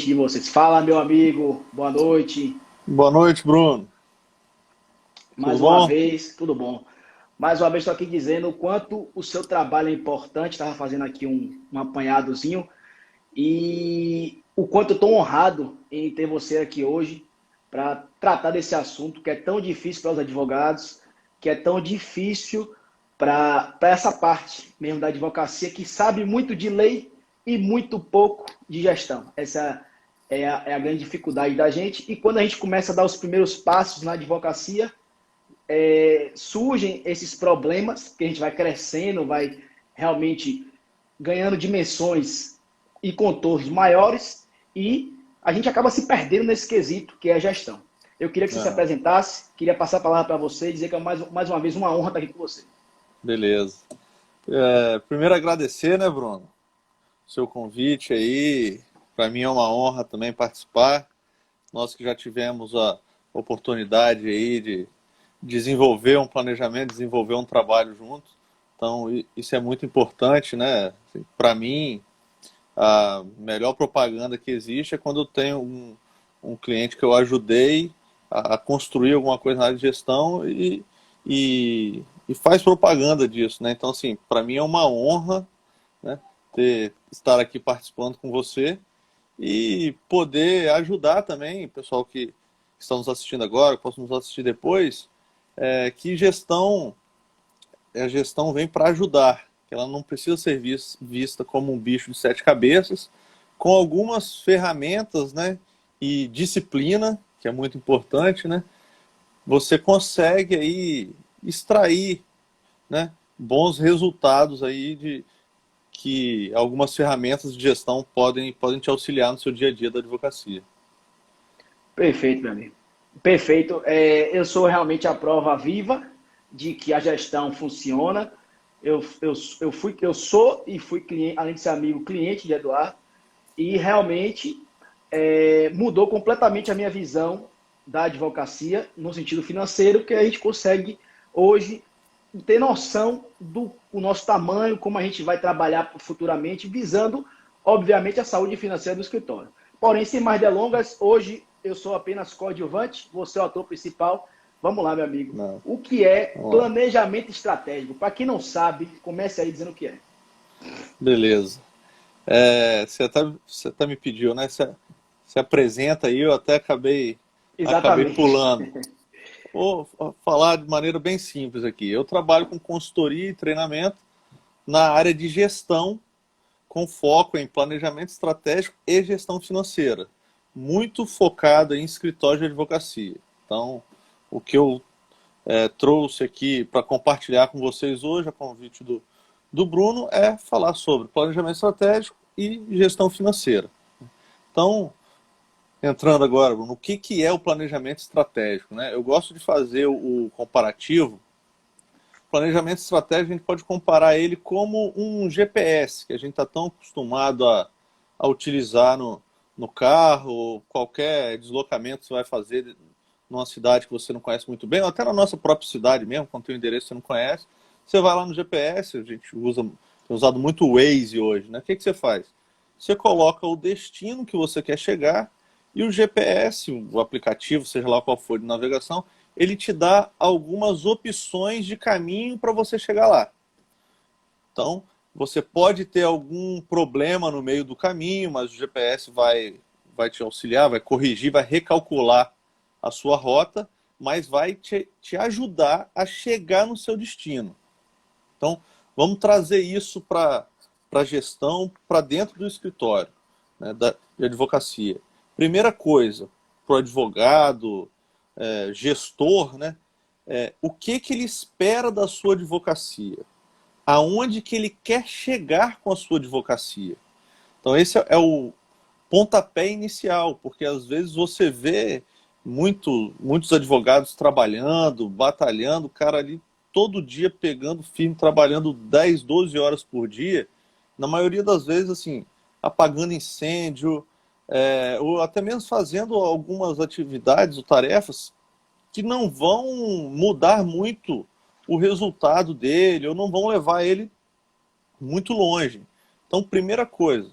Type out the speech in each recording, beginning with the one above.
de vocês. Fala, meu amigo, boa noite. Boa noite, Bruno. Tudo Mais uma bom? vez, tudo bom? Mais uma vez estou aqui dizendo o quanto o seu trabalho é importante. Estava fazendo aqui um apanhadozinho e o quanto eu estou honrado em ter você aqui hoje para tratar desse assunto que é tão difícil para os advogados, que é tão difícil para essa parte mesmo da advocacia que sabe muito de lei e muito pouco de gestão. Essa é a grande dificuldade da gente. E quando a gente começa a dar os primeiros passos na advocacia, surgem esses problemas que a gente vai crescendo, vai realmente ganhando dimensões e contornos maiores e a gente acaba se perdendo nesse quesito que é a gestão. Eu queria que você se Ah, apresentasse, queria passar a palavra para você e dizer que é mais uma vez uma honra estar aqui com você. beleza. Primeiro agradecer, né, Bruno? Seu convite aí. Para mim é uma honra também participar. Nós que já tivemos a oportunidade aí de desenvolver um planejamento, desenvolver um trabalho junto. Então, isso é muito importante, né? Para mim, a melhor propaganda que existe é quando eu tenho um cliente que eu ajudei a construir alguma coisa na área de gestão e faz propaganda disso, né? Então, assim, para mim é uma honra, né, estar aqui participando com você e poder ajudar também o pessoal que está nos assistindo agora, que possa nos assistir depois, que a gestão vem para ajudar, que ela não precisa ser vista como um bicho de sete cabeças, com algumas ferramentas, né, e disciplina, que é muito importante, né, você consegue aí extrair, né, bons resultados aí de que algumas ferramentas de gestão podem te auxiliar no seu dia a dia da advocacia. Perfeito, meu amigo. Perfeito. Eu sou realmente a prova viva de que a gestão funciona. Eu sou e fui cliente, além de ser amigo, cliente de Eduardo, e realmente mudou completamente a minha visão da advocacia no sentido financeiro, que a gente consegue hoje ter noção do o nosso tamanho, como a gente vai trabalhar futuramente, visando, obviamente, a saúde financeira do escritório. Porém, sem mais delongas, hoje eu sou apenas coadjuvante, você é o ator principal. Vamos lá, meu amigo. Não, O que é vamos lá. planejamento estratégico? Para quem não sabe, comece aí dizendo o que é. Beleza. Você até me pediu, né? Se apresenta aí, eu até acabei Exatamente. pulando. Vou falar de maneira bem simples aqui. Eu trabalho com consultoria e treinamento na área de gestão, com foco em planejamento estratégico e gestão financeira, muito focado em escritório de advocacia. Então, o que eu trouxe aqui para compartilhar com vocês hoje, a convite do Bruno, é falar sobre planejamento estratégico e gestão financeira. Então, entrando agora, Bruno, o que é o planejamento estratégico, né? Eu gosto de fazer o comparativo. Planejamento estratégico, a gente pode comparar ele como um GPS, que a gente está tão acostumado a utilizar no carro, ou qualquer deslocamento que você vai fazer numa cidade que você não conhece muito bem, ou até na nossa própria cidade mesmo, quando tem um endereço que você não conhece, você vai lá no GPS, a gente tem usado muito o Waze hoje, né? O que você faz? Você coloca o destino que você quer chegar e o GPS, o aplicativo, seja lá qual for de navegação, ele te dá algumas opções de caminho para você chegar lá. Então, você pode ter algum problema no meio do caminho, mas o GPS vai te auxiliar, vai corrigir, vai recalcular a sua rota, mas vai te ajudar a chegar no seu destino. Então, vamos trazer isso para a gestão, para dentro do escritório, né, de advocacia. Primeira coisa, para o advogado, gestor, né, o que ele espera da sua advocacia? Aonde que ele quer chegar com a sua advocacia? Então esse é o pontapé inicial, porque às vezes você vê muitos advogados trabalhando, batalhando, o cara ali todo dia pegando firme, trabalhando 10, 12 horas por dia, na maioria das vezes, assim, apagando incêndio, ou até mesmo fazendo algumas atividades ou tarefas que não vão mudar muito o resultado dele, ou não vão levar ele muito longe. Então, primeira coisa,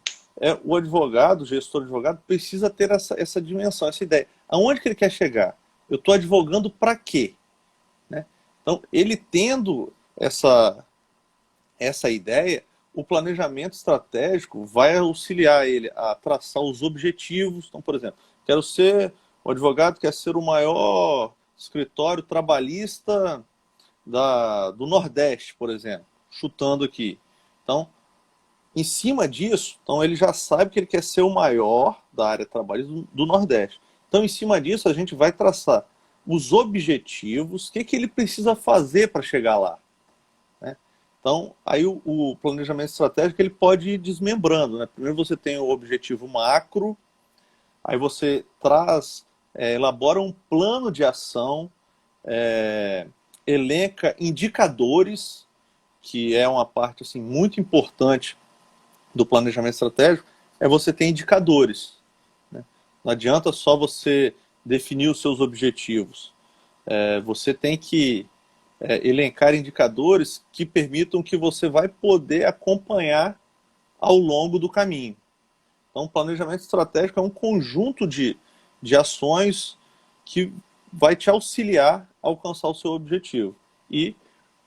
o advogado, o gestor advogado, precisa ter essa dimensão, essa ideia. Aonde que ele quer chegar? Eu estou advogando para quê? Né? Então, ele tendo essa ideia, o planejamento estratégico vai auxiliar ele a traçar os objetivos. Então, por exemplo, quero ser, o advogado quer ser o maior escritório trabalhista do Nordeste, por exemplo, chutando aqui. Então, em cima disso, então ele já sabe que ele quer ser o maior da área trabalhista do Nordeste. Então, em cima disso, a gente vai traçar os objetivos, o que ele precisa fazer para chegar lá. Né? Então, aí o planejamento estratégico ele pode ir desmembrando. Né? Primeiro você tem o objetivo macro, aí você elabora um plano de ação, elenca indicadores, que é uma parte assim, muito importante do planejamento estratégico, é você ter indicadores. Né? Não adianta só você definir os seus objetivos. Você tem que elencar indicadores que permitam que você vai poder acompanhar ao longo do caminho. Então, o planejamento estratégico é um conjunto de ações que vai te auxiliar a alcançar o seu objetivo. E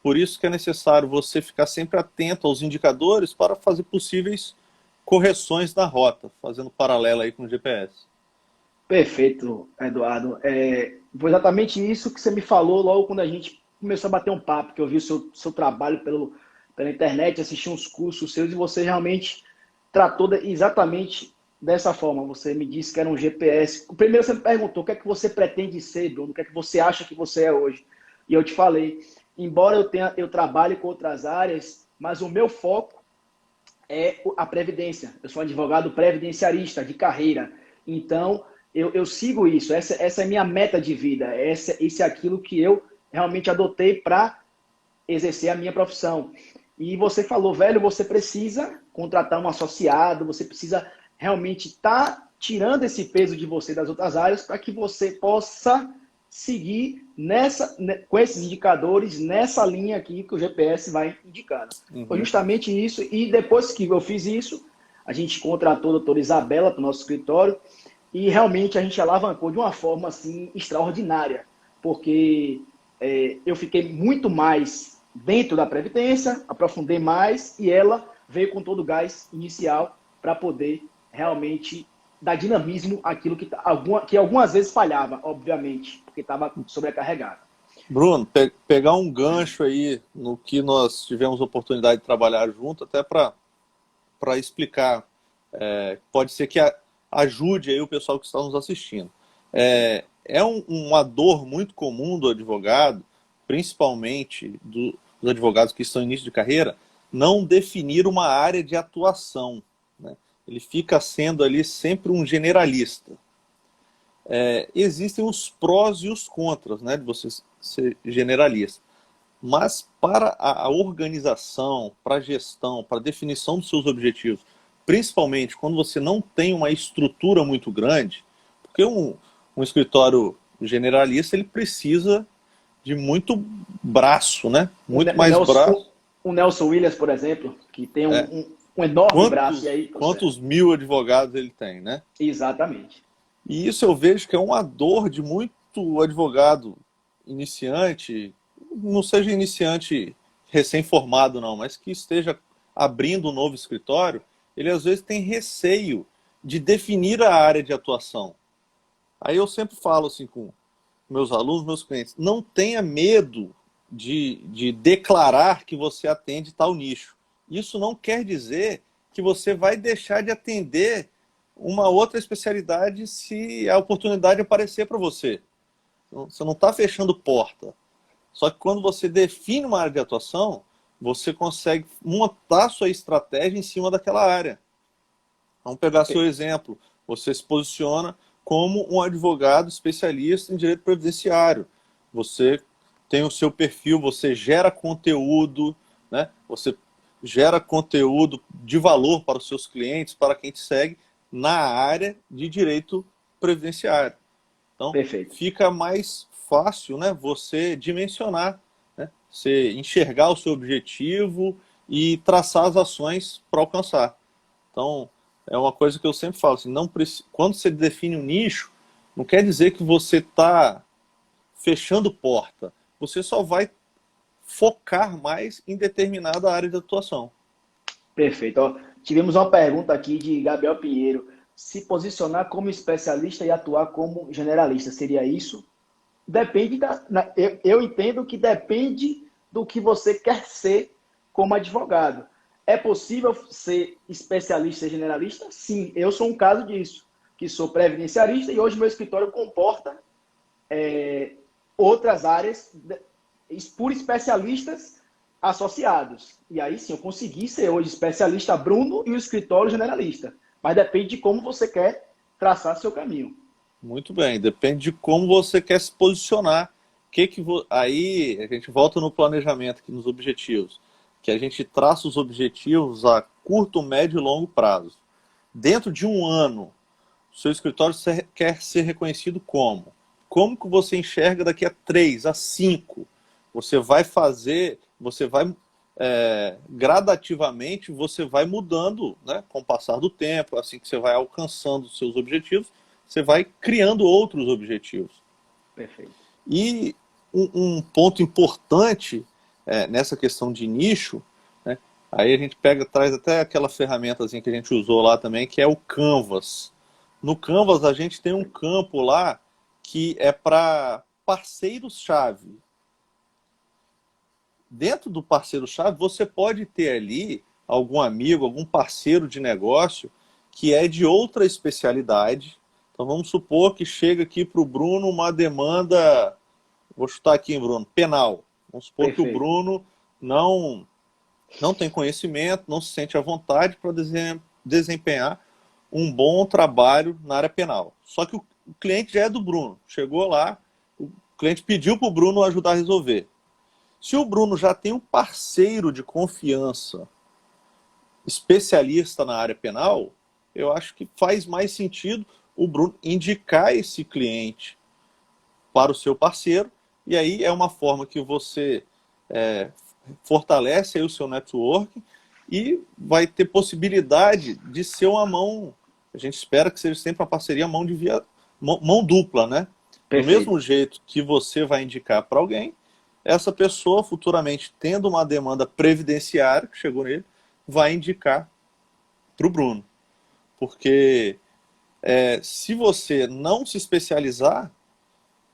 por isso que é necessário você ficar sempre atento aos indicadores para fazer possíveis correções na rota, fazendo paralelo aí com o GPS. Perfeito, Eduardo. Foi exatamente isso que você me falou logo quando a gente começou a bater um papo, que eu vi o seu trabalho pela internet, assisti uns cursos seus e você realmente tratou exatamente dessa forma. Você me disse que era um GPS. Primeiro você me perguntou o que é que você pretende ser, Bruno, o que é que você acha que você é hoje. E eu te falei, embora eu trabalhe com outras áreas, mas o meu foco é a previdência. Eu sou um advogado previdenciarista de carreira. Então, eu sigo isso. Essa é a minha meta de vida. Esse é aquilo que eu realmente adotei para exercer a minha profissão. E você falou, velho, você precisa contratar um associado, você precisa realmente estar tirando esse peso de você das outras áreas para que você possa seguir com esses indicadores nessa linha aqui que o GPS vai indicando. Foi justamente isso. E depois que eu fiz isso, a gente contratou a doutora Isabela para o nosso escritório e realmente a gente alavancou de uma forma assim extraordinária, porque eu fiquei muito mais dentro da Previdência, aprofundei mais e ela veio com todo o gás inicial para poder realmente dar dinamismo àquilo que algumas vezes falhava, obviamente, porque estava sobrecarregado. Bruno, pegar um gancho aí no que nós tivemos oportunidade de trabalhar junto, até para explicar, pode ser que ajude aí o pessoal que está nos assistindo. Uma dor muito comum do advogado, principalmente dos advogados que estão em início de carreira, não definir uma área de atuação. Né? Ele fica sendo ali sempre um generalista. Existem os prós e os contras, né, de você ser generalista. Mas para a organização, para a gestão, para a definição dos seus objetivos, principalmente quando você não tem uma estrutura muito grande, porque um escritório generalista ele precisa de muito braço, né? Muito mais braço. O Nelson Williams, por exemplo, que tem um enorme braço. E aí, quantos mil advogados ele tem, né? Exatamente. E isso eu vejo que é uma dor de muito advogado iniciante, não seja iniciante recém-formado não, mas que esteja abrindo um novo escritório, ele às vezes tem receio de definir a área de atuação. Aí eu sempre falo assim com meus alunos, meus clientes, não tenha medo de declarar que você atende tal nicho. Isso não quer dizer que você vai deixar de atender uma outra especialidade se a oportunidade aparecer para você. Você não está fechando porta. Só que quando você define uma área de atuação, você consegue montar sua estratégia em cima daquela área. Vamos pegar seu exemplo. Você se posiciona como um advogado especialista em direito previdenciário. Você tem o seu perfil, você gera conteúdo, né? Você gera conteúdo de valor para os seus clientes, para quem te segue, na área de direito previdenciário. Então, Perfeito. Fica mais fácil, né, você dimensionar, né, você enxergar o seu objetivo e traçar as ações para alcançar. Então, é uma coisa que eu sempre falo, assim, quando você define um nicho, não quer dizer que você está fechando porta. Você só vai focar mais em determinada área de atuação. Perfeito. Ó, tivemos uma pergunta aqui de Gabriel Pinheiro. Se posicionar como especialista e atuar como generalista, seria isso? Depende eu entendo que depende do que você quer ser como advogado. É possível ser especialista e generalista? Sim, eu sou um caso disso, que sou previdenciarista e hoje meu escritório comporta outras áreas por especialistas associados. E aí sim, eu consegui ser hoje especialista Bruno e o escritório generalista. Mas depende de como você quer traçar seu caminho. Muito bem, depende de como você quer se posicionar. Aí a gente volta no planejamento, aqui nos objetivos, que a gente traça os objetivos a curto, médio e longo prazo. Dentro de um ano, o seu escritório quer ser reconhecido como? Como que você enxerga daqui a 3, a 5? Você vai fazer, você vai gradativamente, você vai mudando, né, com o passar do tempo, assim que você vai alcançando os seus objetivos, você vai criando outros objetivos. Perfeito. E um ponto importante nessa questão de nicho, né, aí a gente traz até aquela ferramentazinha que a gente usou lá também, que é o Canvas. No Canvas a gente tem um campo lá que é para parceiros-chave. Dentro do parceiro-chave, você pode ter ali algum amigo, algum parceiro de negócio que é de outra especialidade. Então vamos supor que chega aqui para o Bruno uma demanda, vou chutar aqui, Bruno, penal. Vamos supor que o Perfeito. Bruno não tem conhecimento, não se sente à vontade para desempenhar um bom trabalho na área penal. Só que o cliente já é do Bruno. Chegou lá, o cliente pediu para o Bruno ajudar a resolver. Se o Bruno já tem um parceiro de confiança, especialista na área penal, eu acho que faz mais sentido o Bruno indicar esse cliente para o seu parceiro, e aí é uma forma que você fortalece aí o seu network e vai ter possibilidade de ser uma mão, a gente espera que seja sempre uma parceria mão dupla, né? Do mesmo Perfeito. jeito que você vai indicar para alguém, essa pessoa futuramente tendo uma demanda previdenciária que chegou nele, vai indicar para o Bruno. Porque se você não se especializar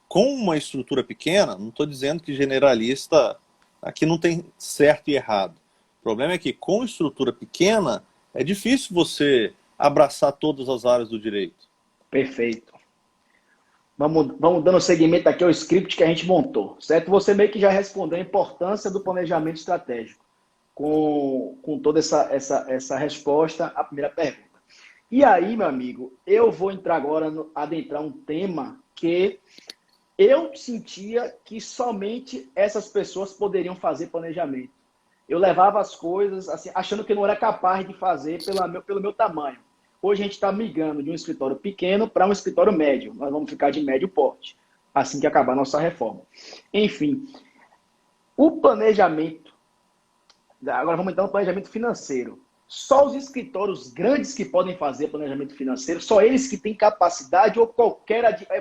com uma estrutura pequena, não estou dizendo que generalista aqui não tem certo e errado. O problema é que com estrutura pequena é difícil você abraçar todas as áreas do direito. Perfeito. Vamos dando seguimento aqui ao script que a gente montou, certo? Você meio que já respondeu a importância do planejamento estratégico com toda essa resposta à primeira pergunta. E aí, meu amigo, eu vou entrar agora, adentrar um tema que eu sentia que somente essas pessoas poderiam fazer planejamento. Eu levava as coisas assim, achando que eu não era capaz de fazer pelo meu tamanho. Hoje a gente está migrando de um escritório pequeno para um escritório médio. Nós vamos ficar de médio porte, assim que acabar a nossa reforma. Enfim, o planejamento. Agora vamos entrar no planejamento financeiro. Só os escritórios grandes que podem fazer planejamento financeiro, só eles que têm capacidade ou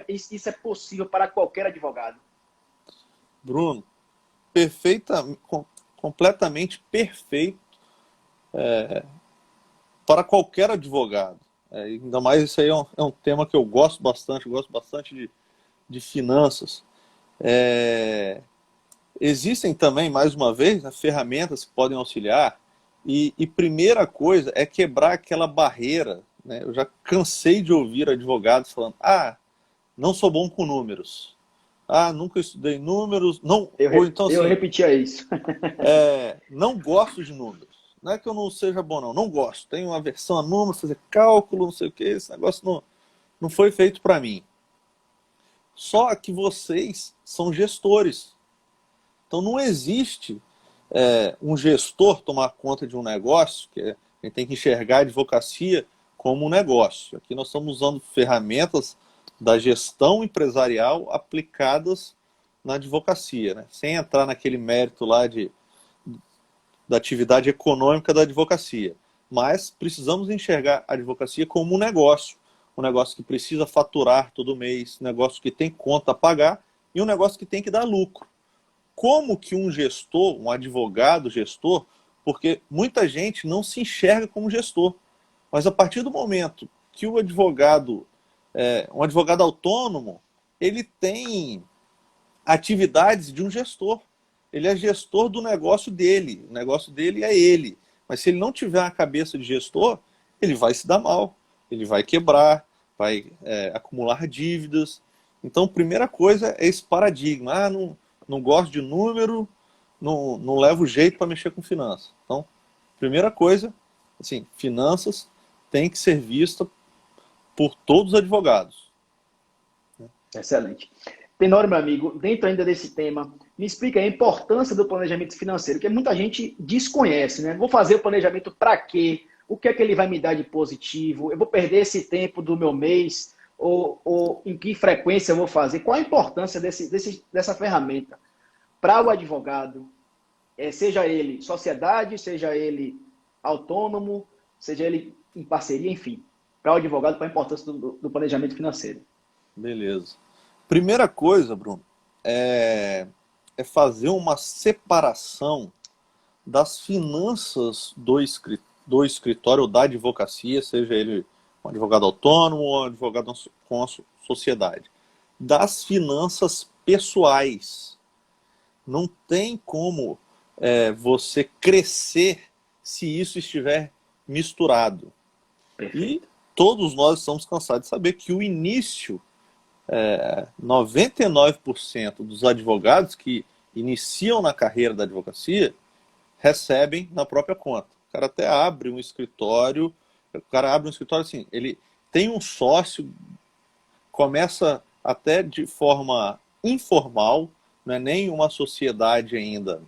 isso é possível para qualquer advogado. Bruno, completamente perfeito para qualquer advogado. Ainda mais isso aí é um tema que eu gosto bastante de finanças. Existem também, mais uma vez, né, ferramentas que podem auxiliar, e primeira coisa é quebrar aquela barreira. Né? Eu já cansei de ouvir advogados falando, não sou bom com números. Nunca estudei números. Não, ou então Eu assim, repetia isso. não gosto de números. Não é que eu não seja bom, não gosto. Tenho uma aversão a números, fazer cálculo, não sei o que, esse negócio não foi feito para mim. Só que vocês são gestores. Então não existe um gestor tomar conta de um negócio, que a gente tem que enxergar a advocacia como um negócio. Aqui nós estamos usando ferramentas da gestão empresarial aplicadas na advocacia, né? Sem entrar naquele mérito lá da atividade econômica da advocacia. Mas precisamos enxergar a advocacia como um negócio que precisa faturar todo mês, um negócio que tem conta a pagar e um negócio que tem que dar lucro. Como que um gestor, um advogado gestor, porque muita gente não se enxerga como gestor, mas a partir do momento que o advogado, um advogado autônomo, ele tem atividades de um gestor. Ele é gestor do negócio dele, o negócio dele é ele. Mas se ele não tiver a cabeça de gestor, ele vai se dar mal, ele vai quebrar, vai acumular dívidas. Então, primeira coisa é esse paradigma. Não gosto de número, não levo jeito para mexer com finanças. Então, primeira coisa, assim, finanças tem que ser vista por todos os advogados. Excelente. Tenório, meu amigo, dentro ainda desse tema, me explica a importância do planejamento financeiro, que muita gente desconhece, né? Vou fazer o planejamento para quê? O que é que ele vai me dar de positivo? Eu vou perder esse tempo do meu mês? Ou em que frequência eu vou fazer? Qual a importância dessa ferramenta para o advogado, seja ele sociedade, seja ele autônomo, seja ele em parceria, enfim, para o advogado, qual a importância do planejamento financeiro? Beleza. Primeira coisa, Bruno, é fazer uma separação das finanças do escritório ou da advocacia, seja ele um advogado autônomo ou um advogado com a sociedade, das finanças pessoais. Não tem como você crescer se isso estiver misturado. Perfeito. E todos nós estamos cansados de saber que o início, 99% dos advogados que iniciam na carreira da advocacia recebem na própria conta. O cara até abre um escritório, assim, ele tem um sócio, começa até de forma informal, não é nem uma sociedade ainda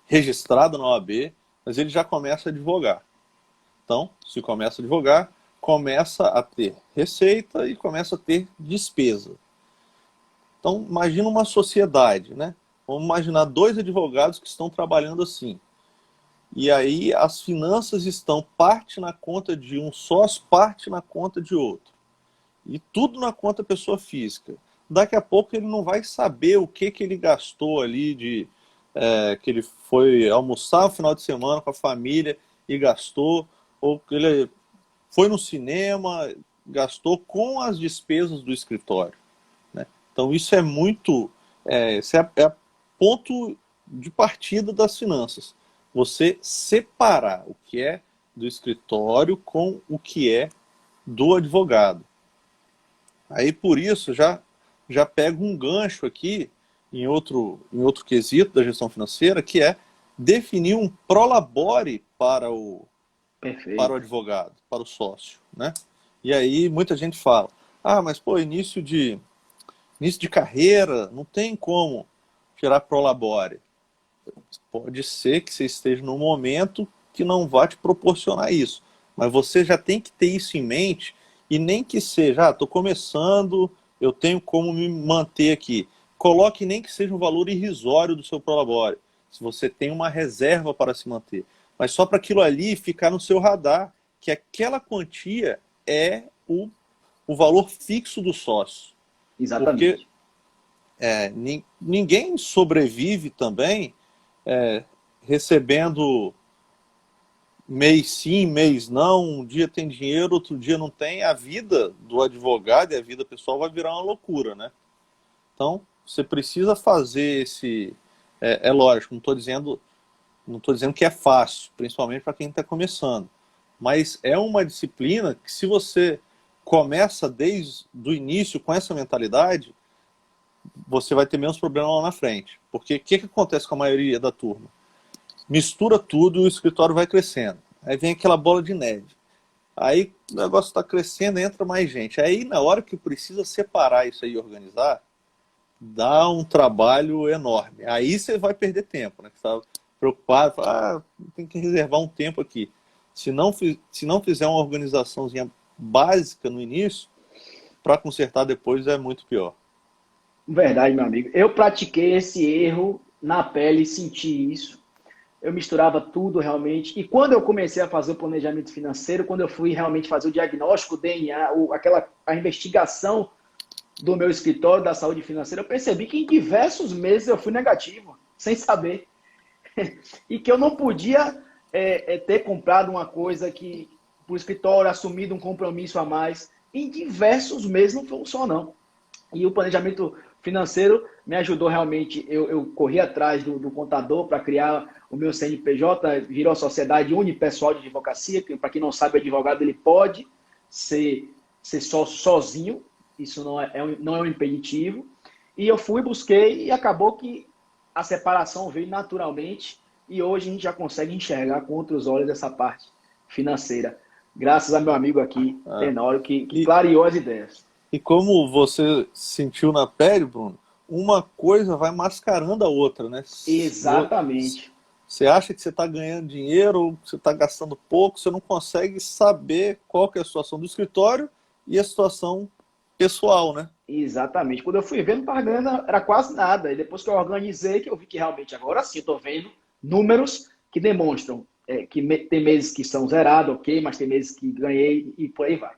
registrada na OAB, mas ele já começa a advogar. Então, se começa a advogar, começa a ter receita e começa a ter despesa. Então, imagina uma sociedade, né? Vamos imaginar 2 advogados que estão trabalhando assim. E aí as finanças estão parte na conta de um sócio, parte na conta de outro. E tudo na conta pessoa física. Daqui a pouco ele não vai saber o que ele gastou ali, que ele foi almoçar no final de semana com a família e gastou, ou que ele foi no cinema, gastou com as despesas do escritório, né? Então isso é muito, esse é ponto de partida das finanças. Você separar o que é do escritório com o que é do advogado. Aí por isso já pego um gancho aqui em outro quesito da gestão financeira, que é definir um prolabore para o advogado, para o sócio, né? E aí muita gente fala, mas pô, início de carreira, não tem como tirar prolabore. Pode ser que você esteja num momento que não vai te proporcionar isso, mas você já tem que ter isso em mente, e nem que seja, estou começando, eu tenho como me manter aqui. Coloque nem que seja um valor irrisório do seu prolabore, se você tem uma reserva para se manter. Mas só para aquilo ali ficar no seu radar, que aquela quantia é o valor fixo do sócio. Exatamente. Porque ninguém sobrevive também recebendo mês sim, mês não, um dia tem dinheiro, outro dia não tem. A vida do advogado e a vida pessoal vai virar uma loucura, né? Então, você precisa fazer esse... É lógico, não estou dizendo que é fácil, principalmente para quem está começando. Mas é uma disciplina que, se você começa desde o início com essa mentalidade, você vai ter menos problema lá na frente. Porque o que acontece com a maioria da turma? Mistura tudo e o escritório vai crescendo. Aí vem aquela bola de neve. Aí o negócio está crescendo, entra mais gente. Aí, na hora que precisa separar isso aí e organizar, dá um trabalho enorme. Aí você vai perder tempo, né? Você está preocupado, fala, tem que reservar um tempo aqui. Se não fizer uma organizaçãozinha básica no início, para consertar depois é muito pior. Verdade, meu amigo. Eu pratiquei esse erro na pele, senti isso. eu misturava tudo realmente. E quando eu comecei a fazer o planejamento financeiro, quando eu fui realmente fazer o diagnóstico, o DNA, a investigação do meu escritório da saúde financeira, eu percebi que em diversos meses eu fui negativo, sem saber. E que eu não podia ter comprado uma coisa que, para o escritório, assumido um compromisso a mais. Em diversos meses não funcionou. E o planejamento financeiro me ajudou realmente. Eu corri atrás do contador para criar o meu CNPJ, virou a Sociedade Unipessoal de Advocacia, que, para quem não sabe, o advogado ele pode ser sócio sozinho, isso não é um impeditivo. E eu fui, busquei e acabou que a separação veio naturalmente e hoje a gente já consegue enxergar com outros olhos essa parte financeira. Graças a meu amigo aqui, Tenório, que clareou as ideias. E como você sentiu na pele, Bruno, uma coisa vai mascarando a outra, né? Exatamente. Você acha que você está ganhando dinheiro ou você está gastando pouco, você não consegue saber qual que é a situação do escritório e a situação pessoal, né? Exatamente. Quando eu fui vendo, não estava ganhando, era quase nada. E depois que eu organizei, que eu vi que realmente agora sim, estou vendo números que demonstram que tem meses que são zerados, ok, mas tem meses que ganhei e por aí vai.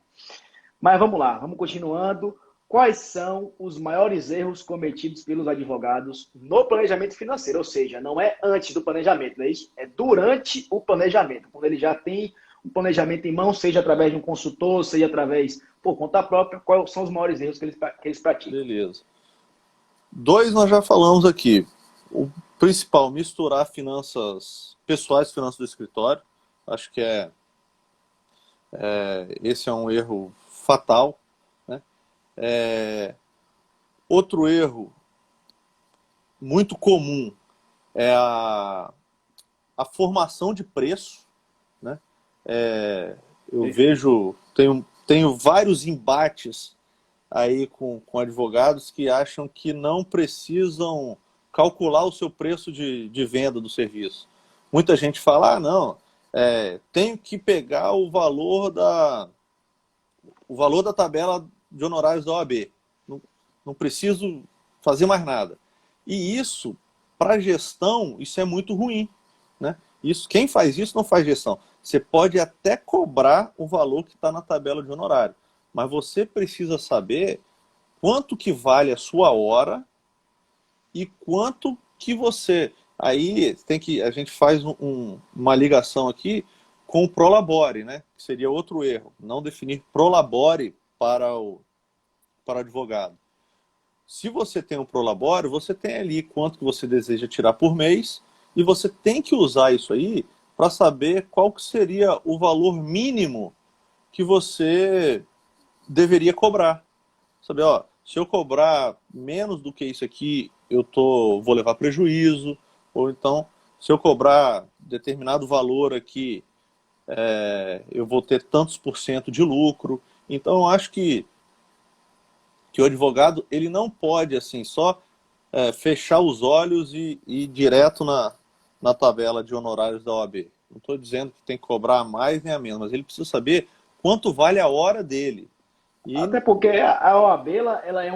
Mas vamos lá, vamos continuando. Quais são os maiores erros cometidos pelos advogados no planejamento financeiro? Ou seja, não é antes do planejamento, não é isso? É durante o planejamento, quando ele já tem um planejamento em mão, seja através de um consultor, seja através por conta própria, quais são os maiores erros que eles praticam? Beleza. Dois nós já falamos aqui. O principal, misturar finanças pessoais e finanças do escritório. Acho que esse é um erro fatal, né? Outro erro muito comum é a formação de preço, né? Eu vejo, tenho vários embates aí com advogados que acham que não precisam calcular o seu preço de venda do serviço. Muita gente fala, não, tenho que pegar o valor da tabela de honorários da OAB. Não preciso fazer mais nada. E isso, para gestão, isso é muito ruim, né? Quem faz isso não faz gestão. Você pode até cobrar o valor que está na tabela de honorário, mas você precisa saber quanto que vale a sua hora e quanto que você... Aí a gente faz uma ligação aqui com o prolabore, né? Que seria outro erro. Não definir prolabore para o advogado. Se você tem um prolabore, você tem ali quanto que você deseja tirar por mês e você tem que usar isso aí para saber qual que seria o valor mínimo que você deveria cobrar. Saber, ó, se eu cobrar menos do que isso aqui, vou levar prejuízo, ou então, se eu cobrar determinado valor aqui, eu vou ter tantos por cento de lucro. Então, eu acho que o advogado ele não pode assim só fechar os olhos e ir direto na tabela de honorários da OAB. Não estou dizendo que tem que cobrar a mais nem a menos, mas ele precisa saber quanto vale a hora dele. Até porque a OAB ela é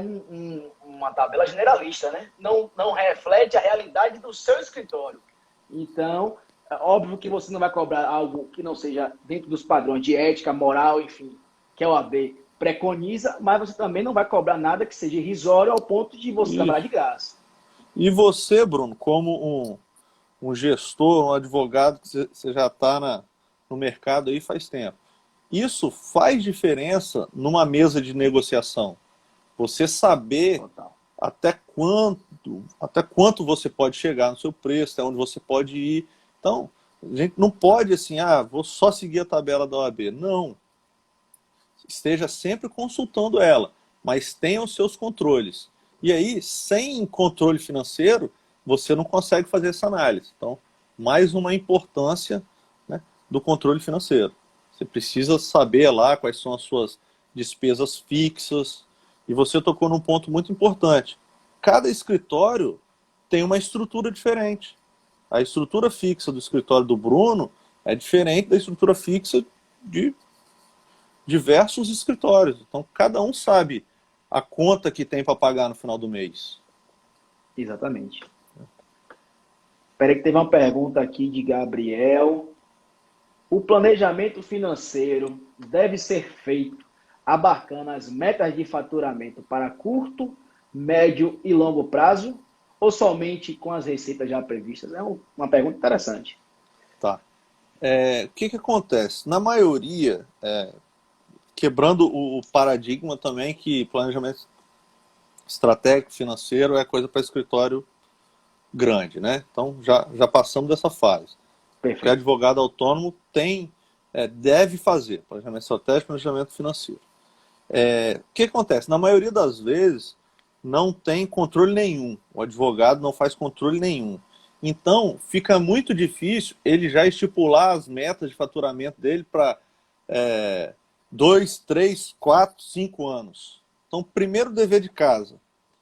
uma tabela generalista, né? Não reflete a realidade do seu escritório. Então, é óbvio que você não vai cobrar algo que não seja dentro dos padrões de ética, moral, enfim, que a OAB preconiza, mas você também não vai cobrar nada que seja irrisório ao ponto de você trabalhar de graça. E você, Bruno, como um gestor, um advogado, que você já está no mercado aí faz tempo, isso faz diferença numa mesa de negociação. Você saber até quanto você pode chegar no seu preço, até onde você pode ir. Então, a gente não pode assim, vou só seguir a tabela da OAB. Não. Esteja sempre consultando ela, mas tenha os seus controles. E aí, sem controle financeiro, você não consegue fazer essa análise. Então, mais uma importância, né, do controle financeiro. Você precisa saber lá quais são as suas despesas fixas. E você tocou num ponto muito importante. Cada escritório tem uma estrutura diferente. A estrutura fixa do escritório do Bruno é diferente da estrutura fixa de diversos escritórios. Então, cada um sabe a conta que tem para pagar no final do mês. Exatamente. Peraí que teve uma pergunta aqui de Gabriel. O planejamento financeiro deve ser feito abarcando as metas de faturamento para curto, médio e longo prazo ou somente com as receitas já previstas? É uma pergunta interessante. Tá. O que que acontece? Na maioria, quebrando o paradigma também que planejamento estratégico financeiro é coisa para escritório grande, né? Então já passamos dessa fase. Porque Perfeito. advogado autônomo deve fazer planejamento estratégico e planejamento financeiro. O que acontece? Na maioria das vezes, não tem controle nenhum. O advogado não faz controle nenhum. Então, fica muito difícil ele já estipular as metas de faturamento dele para 2, 3, 4, 5 anos. Então, primeiro dever de casa,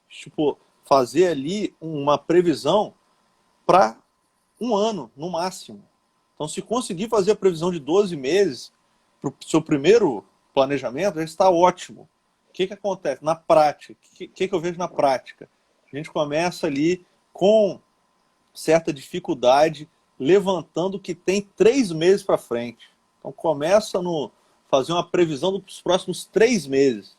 tipo, fazer ali uma previsão para um ano, no máximo. Então, se conseguir fazer a previsão de 12 meses para o seu primeiro planejamento, já está ótimo. O que acontece na prática? O que eu vejo na prática? A gente começa ali com certa dificuldade, levantando que tem 3 meses para frente. Então, começa no fazer uma previsão dos próximos 3 meses.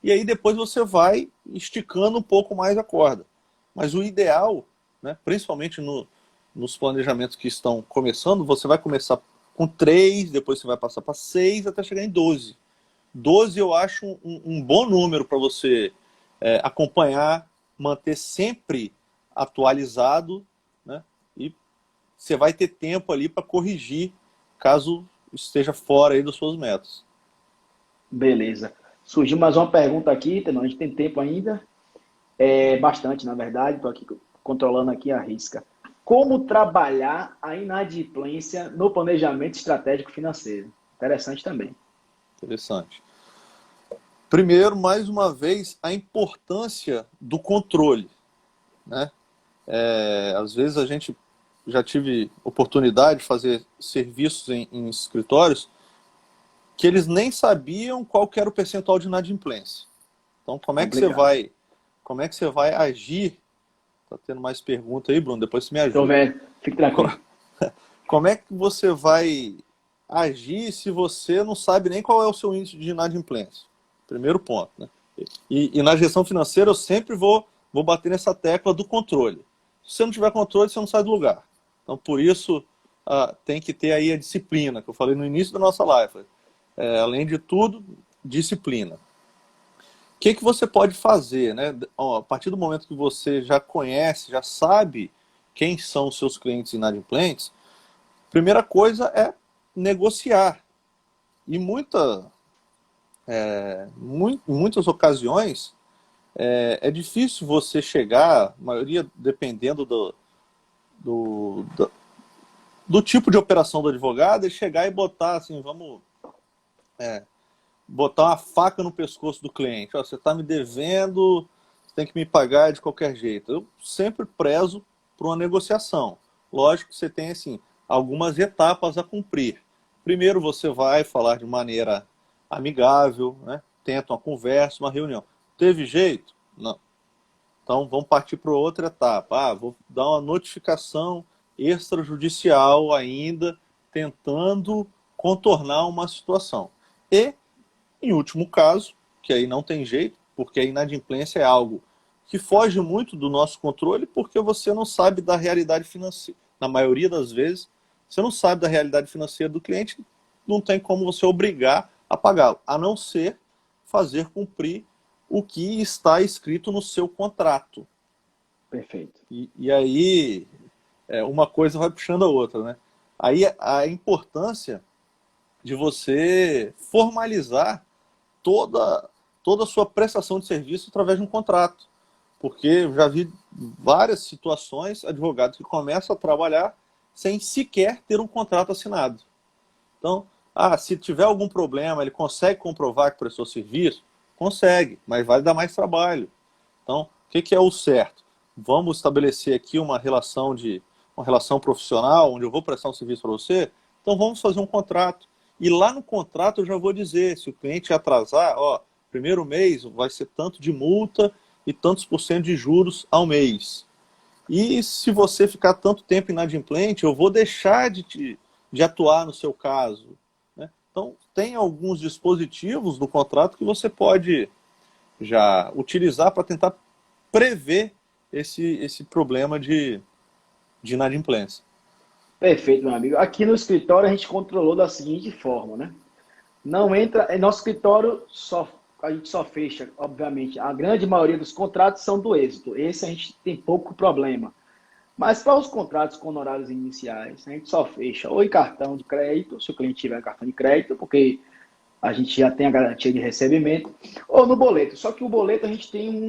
E aí depois você vai esticando um pouco mais a corda. Mas o ideal, né, principalmente nos planejamentos que estão começando, você vai começar com 3, depois você vai passar para 6, até chegar em 12. 12 eu acho um bom número para você acompanhar, manter sempre atualizado, né? E você vai ter tempo ali para corrigir caso esteja fora aí das suas metas. Beleza. Surgiu mais uma pergunta aqui, a gente tem tempo ainda. Bastante, na verdade, estou aqui controlando aqui a risca. Como trabalhar a inadimplência no planejamento estratégico financeiro? Interessante também. Interessante. Primeiro, mais uma vez, a importância do controle, né? Às vezes a gente já tive oportunidade de fazer serviços em escritórios que eles nem sabiam qual que era o percentual de inadimplência. Então, como é que você vai agir? Tá tendo mais pergunta aí, Bruno? Depois você me Estou ajuda. vendo. Fique tranquilo. Como é que você vai agir se você não sabe nem qual é o seu índice de inadimplência? Primeiro ponto, né? E na gestão financeira eu sempre vou bater nessa tecla do controle. Se você não tiver controle, você não sai do lugar. Então, por isso, tem que ter aí a disciplina, que eu falei no início da nossa live. Além de tudo, disciplina. O que você pode fazer, né? A partir do momento que você já conhece, já sabe quem são os seus clientes inadimplentes, primeira coisa é negociar. E em muitas ocasiões, é difícil você chegar, a maioria dependendo do tipo de operação do advogado, e chegar e botar assim, vamos botar uma faca no pescoço do cliente. Você está me devendo, você tem que me pagar de qualquer jeito. Eu sempre prezo por uma negociação. Lógico que você tem assim, algumas etapas a cumprir. Primeiro você vai falar de maneira amigável, né? Tenta uma conversa, uma reunião. Teve jeito? Não. Então vamos partir para outra etapa. Vou dar uma notificação extrajudicial ainda, tentando contornar uma situação. E, em último caso, que aí não tem jeito, porque a inadimplência é algo que foge muito do nosso controle, porque você não sabe da realidade financeira. Na maioria das vezes, você não sabe da realidade financeira do cliente, não tem como você obrigar a pagá-lo, a não ser fazer cumprir o que está escrito no seu contrato. Perfeito. E aí, uma coisa vai puxando a outra, né? Aí a importância de você formalizar toda a sua prestação de serviço através de um contrato. Porque eu já vi várias situações, advogados que começam a trabalhar sem sequer ter um contrato assinado. Então, se tiver algum problema, ele consegue comprovar que prestou serviço? Consegue, mas vai dar mais trabalho. Então, o que é o certo? Vamos estabelecer aqui uma relação profissional, onde eu vou prestar um serviço para você? Então vamos fazer um contrato. E lá no contrato eu já vou dizer, se o cliente atrasar, primeiro mês vai ser tanto de multa e tantos % de juros ao mês. E se você ficar tanto tempo inadimplente, eu vou deixar de atuar no seu caso. Né? Então, tem alguns dispositivos do contrato que você pode já utilizar para tentar prever esse problema de inadimplência. Perfeito, meu amigo. Aqui no escritório a gente controlou da seguinte forma, né? Não entra, em nosso escritório a gente só fecha, obviamente, a grande maioria dos contratos são do êxito. Esse a gente tem pouco problema. Mas para os contratos com honorários iniciais, a gente só fecha ou em cartão de crédito, se o cliente tiver cartão de crédito, porque a gente já tem a garantia de recebimento, ou no boleto. Só que o boleto a gente tem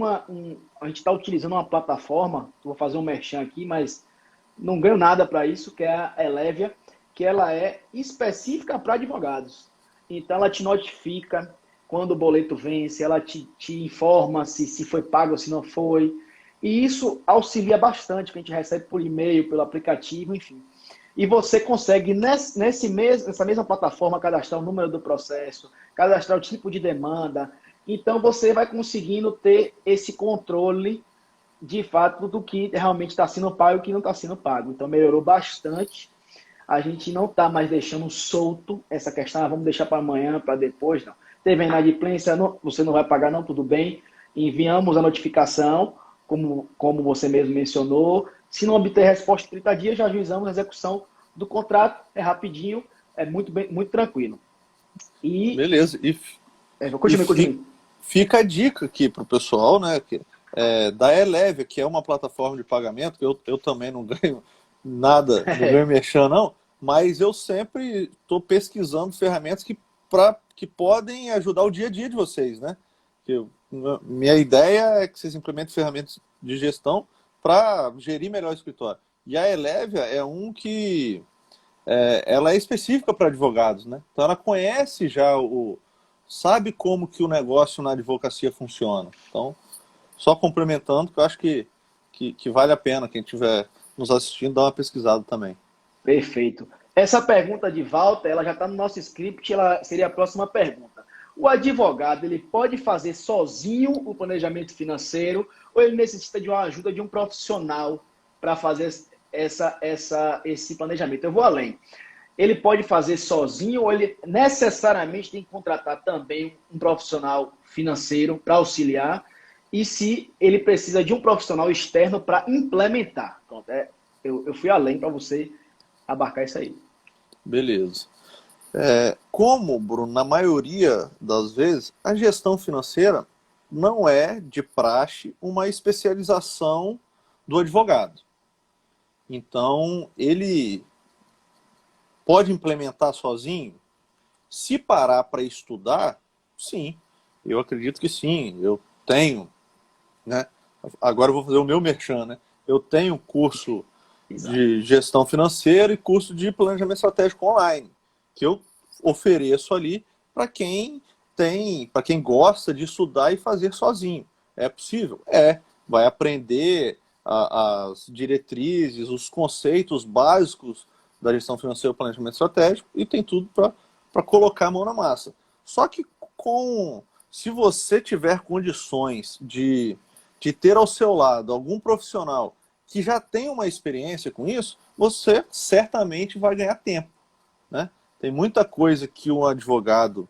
a gente está utilizando uma plataforma, vou fazer um merchan aqui, mas não ganho nada para isso, que é a Elevia, que ela é específica para advogados. Então ela te notifica quando o boleto vence, ela te informa se foi pago ou se não foi. E isso auxilia bastante, que a gente recebe por e-mail, pelo aplicativo, enfim. E você consegue, nessa mesma plataforma, cadastrar o número do processo, cadastrar o tipo de demanda. Então, você vai conseguindo ter esse controle, de fato, do que realmente está sendo pago e o que não está sendo pago. Então, melhorou bastante. A gente não está mais deixando solto essa questão, vamos deixar para amanhã, para depois, não. Teve inadimplência, você não vai pagar, não, tudo bem. Enviamos a notificação, como você mesmo mencionou. Se não obter resposta em 30 dias, já ajuizamos a execução do contrato. É rapidinho, é muito tranquilo. E, Beleza. continue. Fica a dica aqui para o pessoal, né? Da Elevia, que é uma plataforma de pagamento, que eu também não ganho nada, não ganho merchan, não, mas eu sempre estou pesquisando ferramentas que podem ajudar o dia a dia de vocês, né? Minha ideia é que vocês implementem ferramentas de gestão para gerir melhor o escritório. E a Elevia é que ela é específica para advogados, né? Então ela conhece já sabe como que o negócio na advocacia funciona. Então, só complementando, que eu acho que vale a pena quem estiver nos assistindo dar uma pesquisada também. Perfeito. Essa pergunta de Walter, ela já está no nosso script, ela seria a próxima pergunta. O advogado, ele pode fazer sozinho o planejamento financeiro ou ele necessita de uma ajuda de um profissional para fazer esse planejamento? Eu vou além. Ele pode fazer sozinho ou ele necessariamente tem que contratar também um profissional financeiro para auxiliar? E se ele precisa de um profissional externo para implementar? Pronto, eu fui além para você abarcar isso aí. Beleza. Como, Bruno, na maioria das vezes, a gestão financeira não é, de praxe, uma especialização do advogado. Então, ele pode implementar sozinho? Se parar para estudar, sim. Eu acredito que sim. Eu tenho, né? Agora eu vou fazer o meu merchan, né? Eu tenho curso de gestão financeira e curso de planejamento estratégico online, que eu ofereço ali para quem gosta de estudar e fazer sozinho. É possível? Vai aprender as diretrizes, os conceitos básicos da gestão financeira e planejamento estratégico e tem tudo para colocar a mão na massa. Só que se você tiver condições de ter ao seu lado algum profissional que já tem uma experiência com isso, você certamente vai ganhar tempo, né? Tem muita coisa que um advogado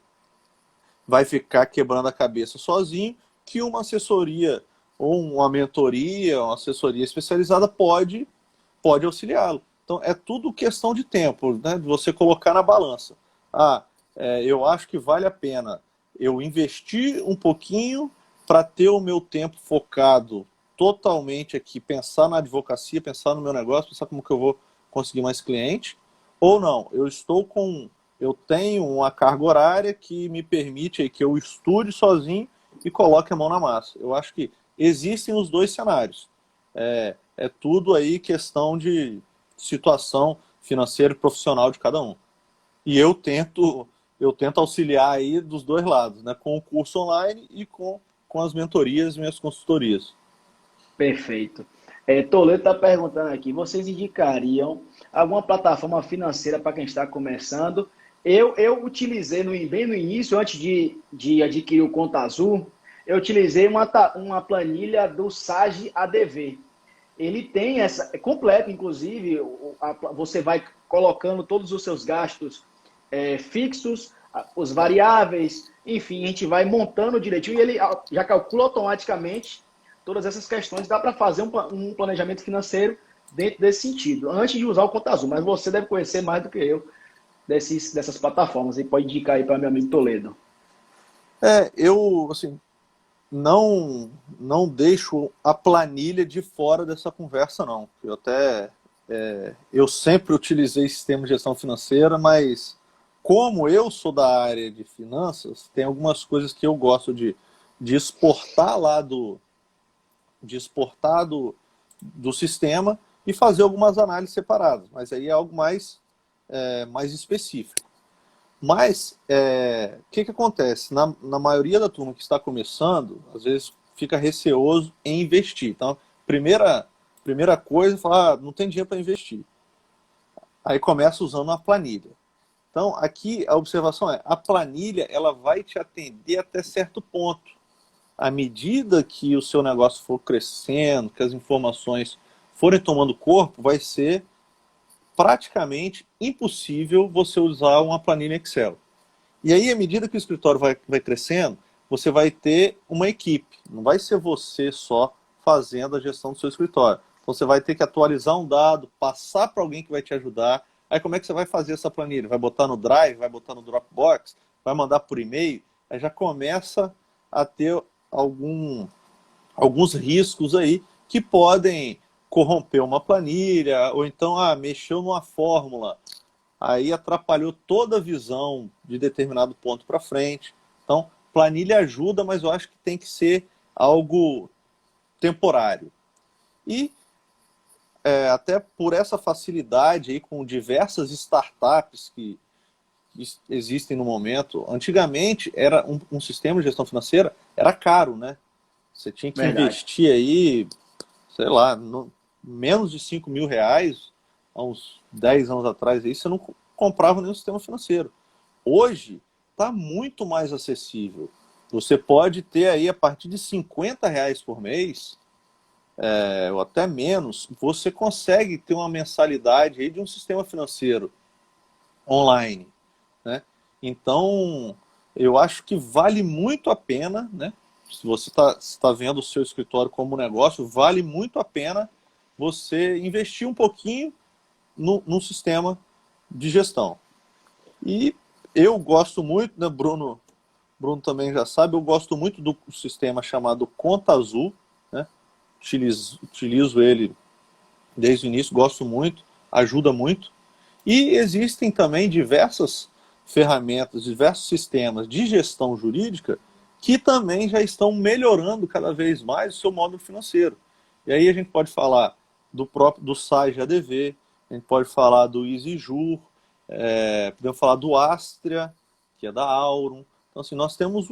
vai ficar quebrando a cabeça sozinho, que uma assessoria ou uma mentoria, uma assessoria especializada pode auxiliá-lo. Então, é tudo questão de tempo, né? De você colocar na balança. Eu acho que vale a pena eu investir um pouquinho para ter o meu tempo focado totalmente aqui, pensar na advocacia, pensar no meu negócio, pensar como que eu vou conseguir mais cliente, ou não, eu tenho uma carga horária que me permite aí que eu estude sozinho e coloque a mão na massa. Eu acho que existem os dois cenários. É tudo aí questão de situação financeira e profissional de cada um. E eu tento auxiliar aí dos dois lados, né? Com o curso online e com as mentorias e minhas consultorias. Perfeito. Toledo está perguntando aqui, vocês indicariam alguma plataforma financeira para quem está começando? Eu utilizei bem no início, antes de adquirir o Conta Azul, eu utilizei uma planilha do SAGE ADV. ele tem essa, é completo, inclusive, você vai colocando todos os seus gastos fixos, os variáveis, enfim, a gente vai montando direitinho e ele já calcula automaticamente todas essas questões. Dá para fazer um planejamento financeiro dentro desse sentido, antes de usar o Conta Azul, mas você deve conhecer mais do que eu dessas plataformas, e pode indicar aí para meu amigo Toledo. Eu, assim, não deixo a planilha de fora dessa conversa, não. Eu sempre utilizei sistema de gestão financeira, mas como eu sou da área de finanças, tem algumas coisas que eu gosto de exportar do sistema e fazer algumas análises separadas, mas aí é algo mais específico. Mas, o que acontece? Na maioria da turma que está começando, às vezes fica receoso em investir. Então, primeira coisa, fala, não tem dinheiro para investir. Aí começa usando uma planilha. Então, aqui a observação a planilha ela vai te atender até certo ponto. À medida que o seu negócio for crescendo, que as informações forem tomando corpo, vai ser praticamente impossível você usar uma planilha Excel. E aí, à medida que o escritório vai crescendo, você vai ter uma equipe. Não vai ser você só fazendo a gestão do seu escritório. Então, você vai ter que atualizar um dado, passar para alguém que vai te ajudar. Aí, como é que você vai fazer essa planilha? Vai botar no Drive, vai botar no Dropbox, vai mandar por e-mail? Aí já começa a ter alguns riscos aí que podem corromper uma planilha, ou então mexeu numa fórmula, aí atrapalhou toda a visão de determinado ponto para frente. Então, planilha ajuda, mas eu acho que tem que ser algo temporário. E até por essa facilidade aí com diversas startups que existem no momento, antigamente era um sistema de gestão financeira, era caro, né? Você tinha que investir aí, sei lá, menos de R$ 5.000, há uns 10 anos atrás, aí você não comprava nenhum sistema financeiro. Hoje, está muito mais acessível. Você pode ter aí, a partir de R$ 50 por mês, ou até menos, você consegue ter uma mensalidade aí de um sistema financeiro online, né? Então, eu acho que vale muito a pena, né? Se você está vendo o seu escritório como negócio, vale muito a pena você investir um pouquinho num sistema de gestão. E eu gosto muito, né, Bruno também já sabe, eu gosto muito do sistema chamado Conta Azul, né? Utilizo ele desde o início, gosto muito, ajuda muito. E existem também diversas ferramentas, diversos sistemas de gestão jurídica que também já estão melhorando cada vez mais o seu módulo financeiro. E aí a gente pode falar do SAGE ADV, a gente pode falar do EasyJur, podemos falar do Astria, que é da Aurum. Então, assim, nós temos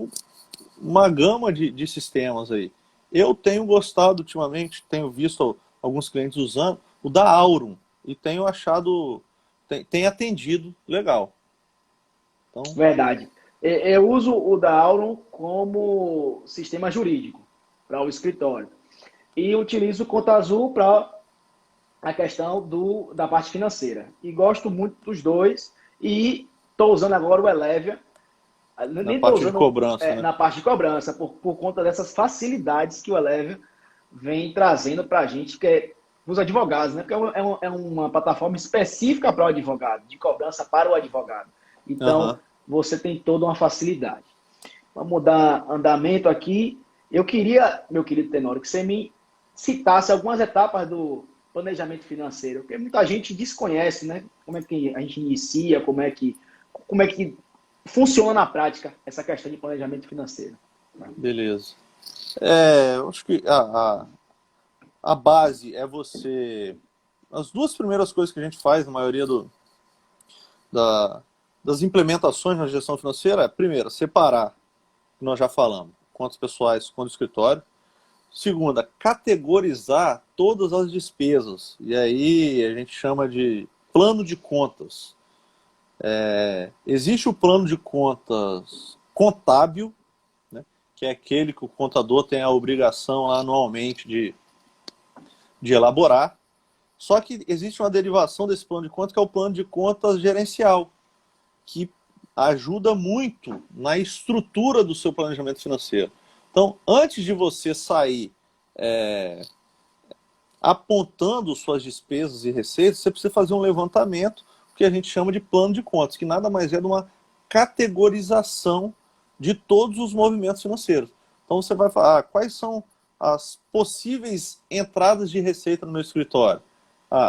uma gama de sistemas aí. Eu tenho gostado ultimamente, tenho visto alguns clientes usando o da Aurum e tenho achado, tem atendido legal. Então... Verdade. Eu uso o da Aurum como sistema jurídico para o escritório. E utilizo o Conta Azul para a questão da parte financeira. E gosto muito dos dois. E estou usando agora o Elevia. Na parte de cobrança, né? Na parte de cobrança, por conta dessas facilidades que o Elevia vem trazendo para a gente, que é os advogados, né? Porque é uma plataforma específica para o advogado, de cobrança para o advogado. Então, você tem toda uma facilidade. Vamos dar andamento aqui. Eu queria, meu querido Tenório, que você me citasse algumas etapas do planejamento financeiro, porque muita gente desconhece, né? Como é que a gente inicia, como é que funciona na prática essa questão de planejamento financeiro. Beleza. Eu acho que a base é você... As duas primeiras coisas que a gente faz na maioria das implementações na gestão financeira é, primeiro, separar, que nós já falamos, contas pessoais, contas do escritório. Segunda, categorizar todas as despesas. E aí a gente chama de plano de contas. Existe o plano de contas contábil, né, que é aquele que o contador tem a obrigação lá, anualmente de elaborar. Só que existe uma derivação desse plano de contas, que é o plano de contas gerencial, que ajuda muito na estrutura do seu planejamento financeiro. Então, antes de você sair apontando suas despesas e receitas, você precisa fazer um levantamento, que a gente chama de plano de contas, que nada mais é de uma categorização de todos os movimentos financeiros. Então você vai falar, quais são as possíveis entradas de receita no meu escritório?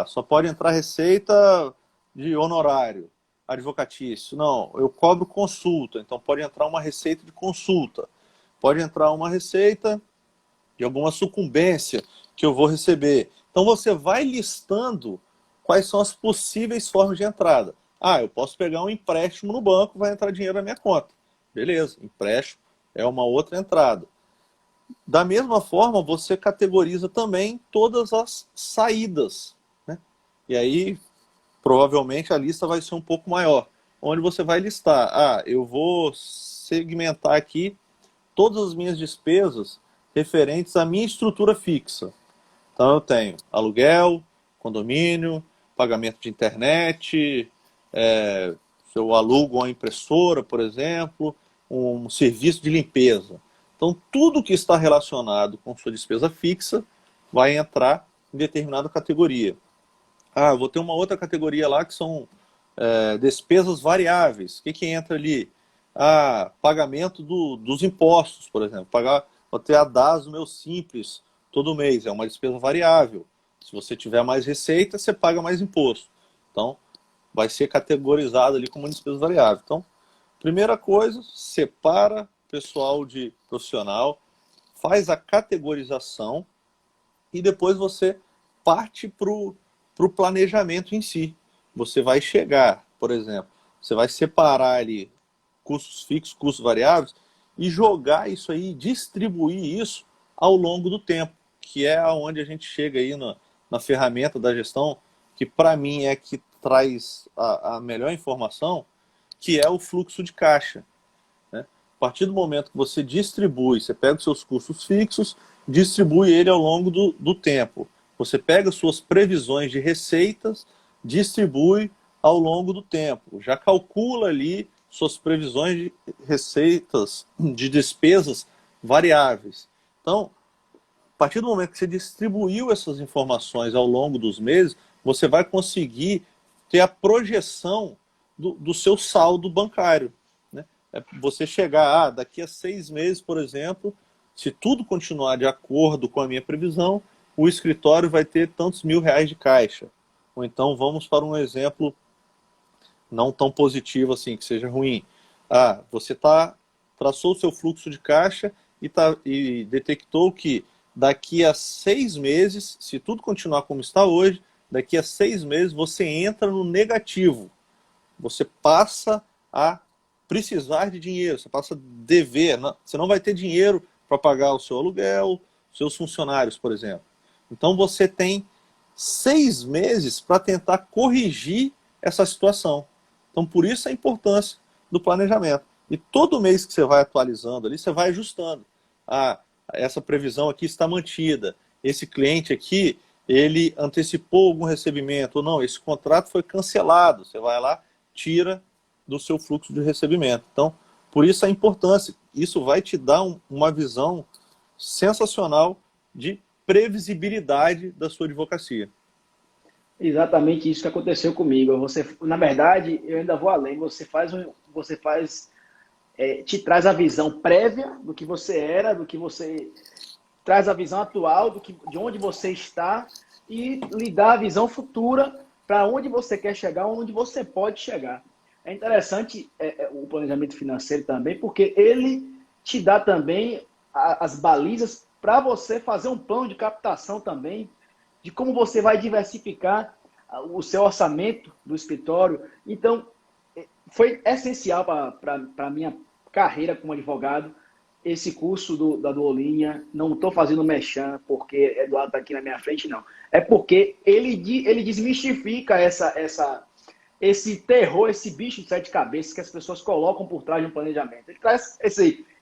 Só pode entrar receita de honorário advocatício. Não, eu cobro consulta, então pode entrar uma receita de consulta. Pode entrar uma receita de alguma sucumbência que eu vou receber. Então você vai listando quais são as possíveis formas de entrada. Eu posso pegar um empréstimo no banco, vai entrar dinheiro na minha conta. Beleza, empréstimo é uma outra entrada. Da mesma forma, você categoriza também todas as saídas, né? E aí, provavelmente, a lista vai ser um pouco maior, onde você vai listar, eu vou segmentar aqui todas as minhas despesas referentes à minha estrutura fixa. Então eu tenho aluguel, condomínio, pagamento de internet, se eu alugo uma impressora, por exemplo, um serviço de limpeza. Então, tudo que está relacionado com sua despesa fixa vai entrar em determinada categoria. Eu vou ter uma outra categoria lá que são despesas variáveis. O que entra ali? Pagamento dos impostos, por exemplo. Vou ter a DAS no meu Simples todo mês. É uma despesa variável. Se você tiver mais receita, você paga mais imposto. Então, vai ser categorizado ali como despesa variável. Então, primeira coisa, separa pessoal de profissional, faz a categorização e depois você parte para o planejamento em si. Você vai chegar, por exemplo, você vai separar ali custos fixos, custos variáveis e jogar isso aí, distribuir isso ao longo do tempo, que é aonde a gente chega aí na ferramenta da gestão, que para mim é que traz a melhor informação, que é o fluxo de caixa. A partir do momento que você distribui, você pega os seus custos fixos, distribui ele ao longo do tempo. Você pega suas previsões de receitas, distribui ao longo do tempo. Já calcula ali suas previsões de receitas, de despesas variáveis. Então, a partir do momento que você distribuiu essas informações ao longo dos meses, você vai conseguir ter a projeção do seu saldo bancário. Você chegar, daqui a 6 meses, por exemplo, se tudo continuar de acordo com a minha previsão, o escritório vai ter tantos R$ 1.000 de caixa. Ou então vamos para um exemplo não tão positivo assim, que seja ruim. Você traçou o seu fluxo de caixa e detectou que daqui a 6 meses, se tudo continuar como está hoje, daqui a 6 meses você entra no negativo. Você passa a precisar de dinheiro, você passa a dever, você não vai ter dinheiro para pagar o seu aluguel, seus funcionários, por exemplo. Então você tem 6 meses para tentar corrigir essa situação. Então por isso a importância do planejamento. E todo mês que você vai atualizando ali, você vai ajustando. Essa previsão aqui está mantida. Esse cliente aqui, ele antecipou algum recebimento, ou não, esse contrato foi cancelado. Você vai lá, tira do seu fluxo de recebimento. Então, por isso a importância. Isso vai te dar uma visão sensacional de previsibilidade da sua advocacia. Exatamente isso que aconteceu comigo. Na verdade, eu ainda vou além. Te traz a visão prévia do que você era, do que você traz a visão atual de onde você está e lhe dá a visão futura para onde você quer chegar, onde você pode chegar. É interessante o planejamento financeiro também, porque ele te dá também as balizas para você fazer um plano de captação também, de como você vai diversificar o seu orçamento do escritório. Então, foi essencial para a minha carreira como advogado, esse curso da Duolinha. Não estou fazendo merchan porque Eduardo está aqui na minha frente, não. É porque ele desmistifica esse terror, esse bicho de 7 cabeças que as pessoas colocam por trás de um planejamento. Ele traz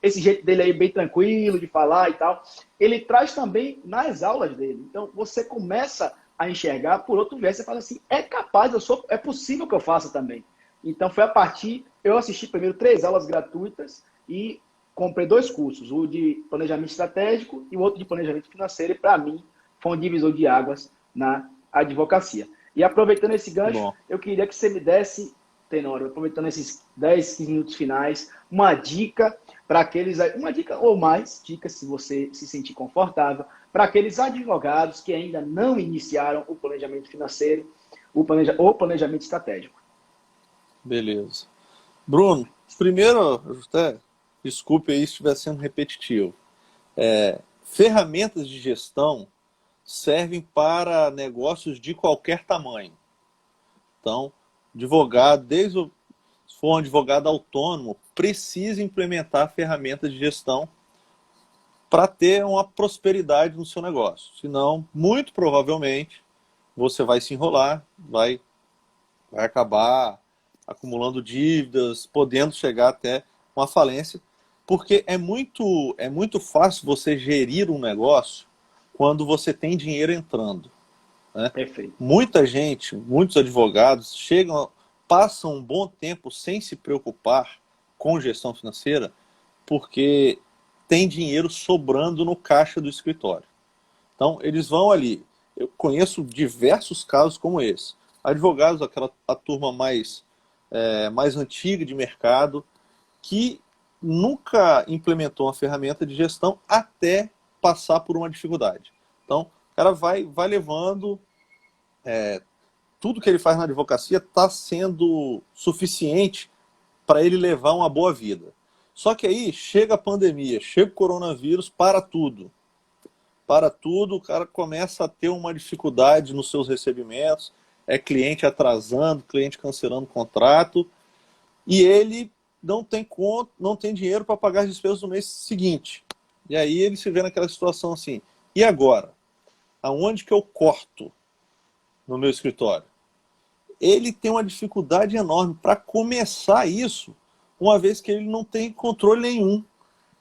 esse jeito dele aí bem tranquilo de falar e tal, ele traz também nas aulas dele. Então, você começa a enxergar por outro viés, você fala assim, é capaz, é possível que eu faça também. Então, foi a partir, eu assisti primeiro 3 aulas gratuitas e comprei 2 cursos, o de planejamento estratégico e o outro de planejamento financeiro, e para mim foi um divisor de águas na advocacia. E aproveitando esse gancho, Bom. eu queria que você me desse, Tenório, aproveitando esses 10, 15 minutos finais, uma dica para aqueles, uma dica ou mais, dicas se você se sentir confortável, para aqueles advogados que ainda não iniciaram o planejamento financeiro, o planejamento estratégico. Beleza. Bruno, primeiro, até, desculpe aí se estiver sendo repetitivo. Ferramentas de gestão servem para negócios de qualquer tamanho. Então, advogado, se for um advogado autônomo, precisa implementar ferramentas de gestão para ter uma prosperidade no seu negócio. Senão, muito provavelmente, você vai se enrolar, vai acabar acumulando dívidas, podendo chegar até uma falência, porque é muito fácil você gerir um negócio quando você tem dinheiro entrando. Né? Perfeito. Muita gente, muitos advogados passam um bom tempo sem se preocupar com gestão financeira porque tem dinheiro sobrando no caixa do escritório. Então, eles vão ali. Eu conheço diversos casos como esse. Advogados, a turma mais antiga de mercado, que nunca implementou uma ferramenta de gestão até passar por uma dificuldade. Então, o cara vai levando... tudo que ele faz na advocacia está sendo suficiente para ele levar uma boa vida. Só que aí chega a pandemia, chega o coronavírus, para tudo. Para tudo, o cara começa a ter uma dificuldade nos seus recebimentos, cliente atrasando, cliente cancelando o contrato, e ele não tem conta, não tem dinheiro para pagar as despesas do mês seguinte. E aí ele se vê naquela situação assim, e agora? Aonde que eu corto no meu escritório? Ele tem uma dificuldade enorme para começar isso, uma vez que ele não tem controle nenhum.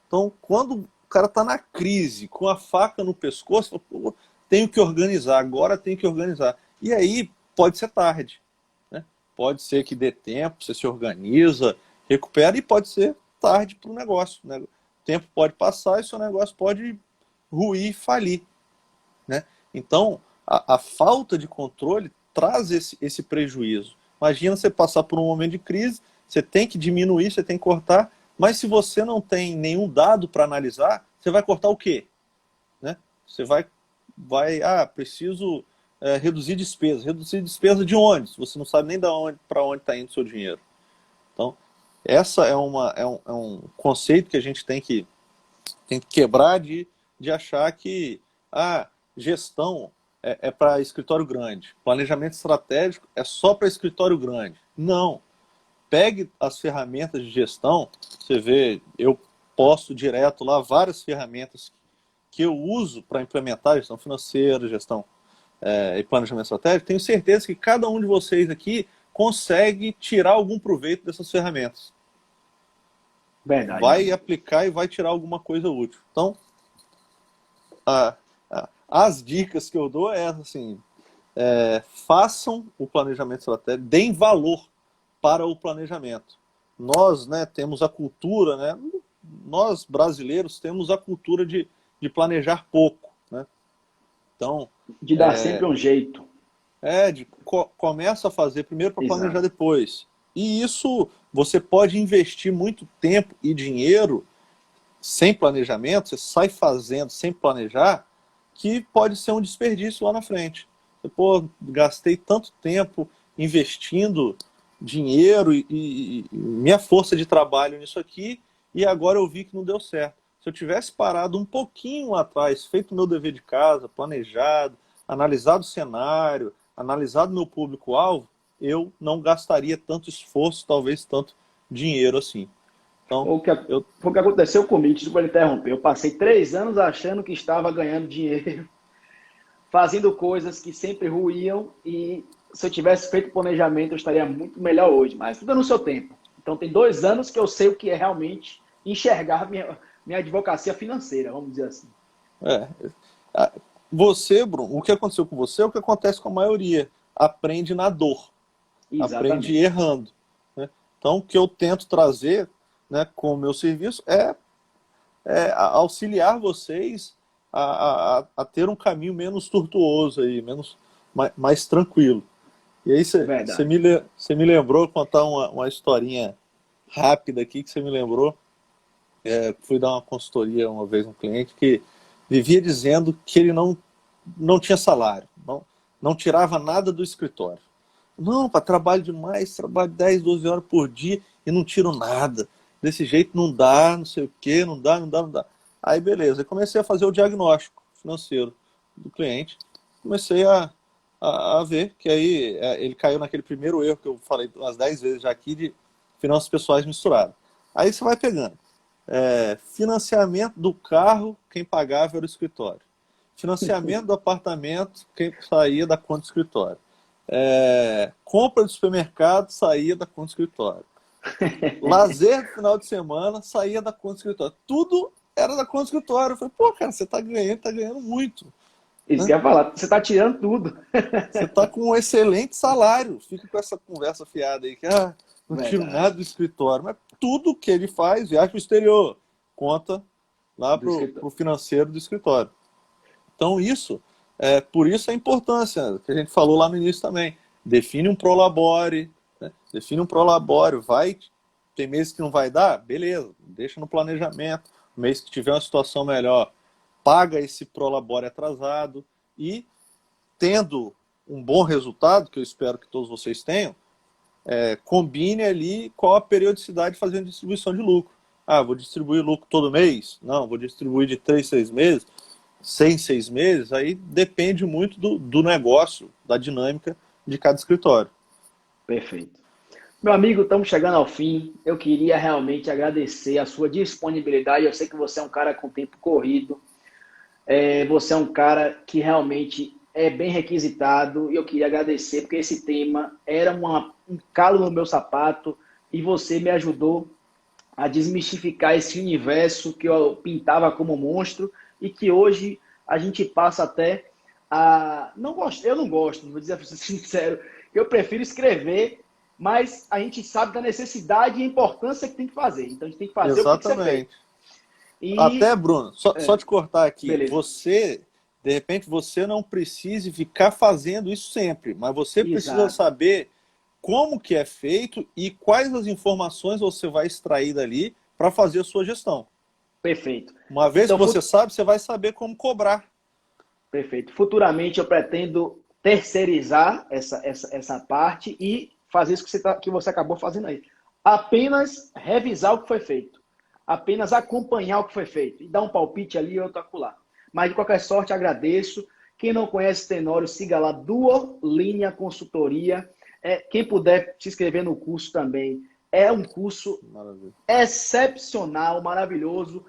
Então, quando o cara está na crise, com a faca no pescoço, fala, tenho que organizar, agora tenho que organizar. E aí pode ser tarde. Né? Pode ser que dê tempo, você se organiza, recupera, e pode ser tarde para o negócio. Né? O tempo pode passar e seu negócio pode ruir e falir. Né? Então, a falta de controle traz esse prejuízo. Imagina você passar por um momento de crise, você tem que diminuir, você tem que cortar, mas se você não tem nenhum dado para analisar, você vai cortar o quê? Né? Você preciso reduzir despesa. Reduzir despesa de onde? Você não sabe nem para onde está indo o seu dinheiro. Então, essa é um conceito que a gente tem que quebrar de achar que gestão é para escritório grande. Planejamento estratégico é só para escritório grande. Não. Pegue as ferramentas de gestão. Você vê, eu posto direto lá várias ferramentas que eu uso para implementar gestão financeira, gestão e planejamento estratégico. Tenho certeza que cada um de vocês aqui consegue tirar algum proveito dessas ferramentas. Verdade. Vai aplicar e vai tirar alguma coisa útil. Então, as dicas que eu dou assim, façam o planejamento estratégico, deem valor para o planejamento. Nós, temos a cultura, nós brasileiros temos a cultura de planejar pouco. Né? Então, de dar sempre um jeito. Começa a fazer primeiro para planejar depois. E isso, você pode investir muito tempo e dinheiro sem planejamento, você sai fazendo sem planejar, que pode ser um desperdício lá na frente. Gastei tanto tempo investindo dinheiro e minha força de trabalho nisso aqui, e agora eu vi que não deu certo. Se eu tivesse parado um pouquinho lá atrás, feito o meu dever de casa, planejado, analisado o cenário, analisado meu público-alvo, eu não gastaria tanto esforço, talvez tanto dinheiro assim. Então, foi o que aconteceu comigo, desculpa interromper. Eu passei 3 anos achando que estava ganhando dinheiro, fazendo coisas que sempre ruíam, e se eu tivesse feito planejamento, eu estaria muito melhor hoje. Mas tudo no seu tempo. Então, tem 2 anos que eu sei o que realmente enxergar minha advocacia financeira, vamos dizer assim. É. Você, Bruno, o que aconteceu com você é o que acontece com a maioria. Aprende na dor. Aprende Exatamente. errando. Né? Então, o que eu tento trazer, né, com o meu serviço é auxiliar vocês a ter um caminho menos tortuoso, aí, mais tranquilo. E aí você Verdade. me lembrou, contar uma historinha rápida aqui que você me lembrou. Fui dar uma consultoria uma vez a um cliente que vivia dizendo que ele não tinha salário, não tirava nada do escritório. Não, para trabalho demais, trabalho 10, 12 horas por dia e não tiro nada. Desse jeito não dá, não sei o quê, não dá, não dá, não dá. Aí beleza, eu comecei a fazer o diagnóstico financeiro do cliente. Comecei a ver que aí ele caiu naquele primeiro erro que eu falei umas 10 vezes já aqui de finanças pessoais misturadas. Aí você vai pegando. Financiamento do carro, quem pagava era o escritório. Financiamento do apartamento, quem saía da conta do escritório. Compra do supermercado, saía da conta do escritório. Lazer no final de semana, saía da conta do escritório. Tudo era da conta do escritório. Eu falei, pô, cara, você tá ganhando muito. Isso Né? que eu ia falar, você está tirando tudo. Você tá com um excelente salário. Fica com essa conversa fiada aí, que não tiro nada Verdade. do escritório. Mas tudo que ele faz, viagem pro exterior, conta lá Do escritor. pro financeiro do escritório. Então por isso a importância, que a gente falou lá no início também. Define um prolabore, né? Define um prolabore, tem meses que não vai dar? Beleza, deixa no planejamento. No mês que tiver uma situação melhor, paga esse prolabore atrasado e, tendo um bom resultado, que eu espero que todos vocês tenham, combine ali qual a periodicidade fazendo distribuição de lucro. Vou distribuir lucro todo mês? Não, vou distribuir de 3, 6 meses. 6 meses, aí depende muito do negócio, da dinâmica de cada escritório. Perfeito. Meu amigo, estamos chegando ao fim. Eu queria realmente agradecer a sua disponibilidade. Eu sei que você é um cara com tempo corrido. Você é um cara que realmente é bem requisitado. E eu queria agradecer, porque esse tema era um calo no meu sapato e você me ajudou a desmistificar esse universo que eu pintava como monstro e que hoje a gente passa até a... Eu não gosto, vou dizer para ser sincero, eu prefiro escrever, mas a gente sabe da necessidade e a importância que tem que fazer. Então a gente tem que fazer o que tem que ser feito. Exatamente. Até, Bruno, só te cortar aqui, Beleza. de repente, você não precise ficar fazendo isso sempre, mas você precisa Exato. saber como que é feito e quais as informações você vai extrair dali para fazer a sua gestão. Perfeito. Uma vez Então, que você sabe, você vai saber como cobrar. perfeito. Futuramente eu pretendo terceirizar essa parte e fazer isso que você acabou fazendo aí. Apenas revisar o que foi feito. Apenas acompanhar o que foi feito. E dar um palpite ali e outro acolá. Mas de qualquer sorte, agradeço. Quem não conhece Tenório, siga lá, Duolinha Consultoria. Quem puder se inscrever no curso também. É um curso Maravilha. excepcional, maravilhoso.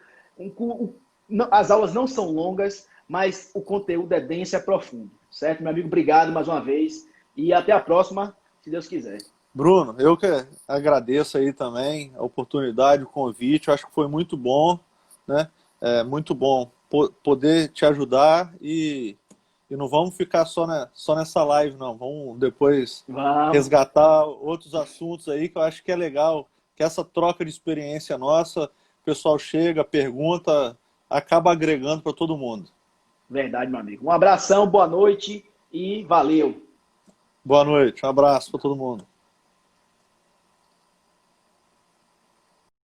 As aulas não são longas, mas o conteúdo é denso e é profundo. Certo, meu amigo? Obrigado mais uma vez. E até a próxima, se Deus quiser. Bruno, eu que agradeço aí também a oportunidade, o convite. Eu acho que foi muito bom, né? Muito bom poder te ajudar e não vamos ficar só nessa live, não. Vamos depois Vamos. resgatar outros assuntos aí que eu acho que é legal, que essa troca de experiência nossa, o pessoal chega, pergunta, acaba agregando para todo mundo. Verdade, meu amigo. Um abração, boa noite e valeu. Boa noite, um abraço para todo mundo.